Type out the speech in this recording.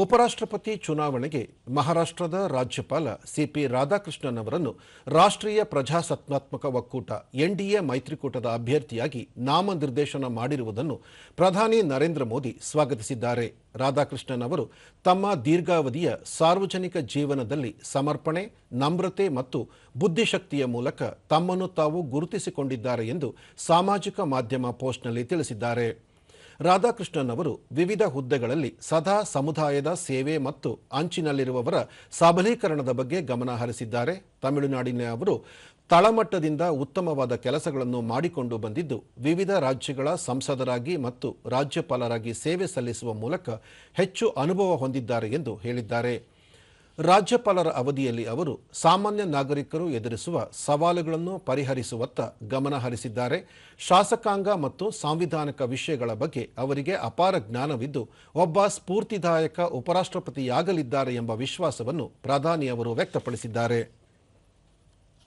ಉಪರಾಷ್ಟ್ರಪತಿ ಚುನಾವಣೆಗೆ ಮಹಾರಾಷ್ಟ್ರದ ರಾಜ್ಯಪಾಲ ಸಿಪಿ ರಾಧಾಕೃಷ್ಣನ್ ಅವರನ್ನು ರಾಷ್ಟ್ರೀಯ ಪ್ರಜಾಸತ್ತಾತ್ಮಕ ಒಕ್ಕೂಟ ಎನ್ಡಿಎ ಮೈತ್ರಿಕೂಟದ ಅಭ್ಯರ್ಥಿಯಾಗಿ ನಾಮನಿರ್ದೇಶನ ಮಾಡಿರುವುದನ್ನು ಪ್ರಧಾನಿ ನರೇಂದ್ರ ಮೋದಿ ಸ್ವಾಗತಿಸಿದ್ದಾರೆ. ರಾಧಾಕೃಷ್ಣನ್ ಅವರು ತಮ್ಮ ದೀರ್ಘಾವಧಿಯ ಸಾರ್ವಜನಿಕ ಜೀವನದಲ್ಲಿ ಸಮರ್ಪಣೆ, ನಮ್ರತೆ ಮತ್ತು ಬುದ್ಧಿಶಕ್ತಿಯ ಮೂಲಕ ತಮ್ಮನ್ನು ತಾವು ಗುರುತಿಸಿಕೊಂಡಿದ್ದಾರೆ ಎಂದು ಸಾಮಾಜಿಕ ಮಾಧ್ಯಮ ಪೋಸ್ಟ್ನಲ್ಲಿ ತಿಳಿಸಿದ್ದಾರೆ. ರಾಧಾಕೃಷ್ಣನ್ ಅವರು ವಿವಿಧ ಹುದ್ದೆಗಳಲ್ಲಿ ಸದಾ ಸಮುದಾಯದ ಸೇವೆ ಮತ್ತು ಅಂಚಿನಲ್ಲಿರುವವರ ಸಬಲೀಕರಣದ ಬಗ್ಗೆ ಗಮನ ಹರಿಸಿದ್ದಾರೆ. ತಮಿಳುನಾಡಿನ ಅವರು ತಳಮಟ್ಟದಿಂದ ಉತ್ತಮವಾದ ಕೆಲಸಗಳನ್ನು ಮಾಡಿಕೊಂಡು ಬಂದಿದ್ದು, ವಿವಿಧ ರಾಜ್ಯಗಳ ಸಂಸದರಾಗಿ ಮತ್ತು ರಾಜ್ಯಪಾಲರಾಗಿ ಸೇವೆ ಸಲ್ಲಿಸುವ ಮೂಲಕ ಹೆಚ್ಚು ಅನುಭವ ಹೊಂದಿದ್ದಾರೆ ಎಂದು ಹೇಳಿದ್ದಾರೆ. ರಾಜ್ಯಪಾಲರ ಅವಧಿಯಲ್ಲಿ ಅವರು ಸಾಮಾನ್ಯ ನಾಗರಿಕರು ಎದುರಿಸುವ ಸವಾಲುಗಳನ್ನು ಪರಿಹರಿಸುವತ್ತ ಗಮನ ಹರಿಸಿದ್ದಾರೆ. ಶಾಸಕಾಂಗ ಮತ್ತು ಸಾಂವಿಧಾನಿಕ ವಿಷಯಗಳ ಬಗ್ಗೆ ಅವರಿಗೆ ಅಪಾರ ಜ್ಞಾನವಿದ್ದು, ಒಬ್ಬ ಸ್ಫೂರ್ತಿದಾಯಕ ಉಪರಾಷ್ಟ್ರಪತಿಯಾಗಲಿದ್ದಾರೆ ಎಂಬ ವಿಶ್ವಾಸವನ್ನು ಪ್ರಧಾನಿ ಅವರು ವ್ಯಕ್ತಪಡಿಸಿದ್ದಾರೆ.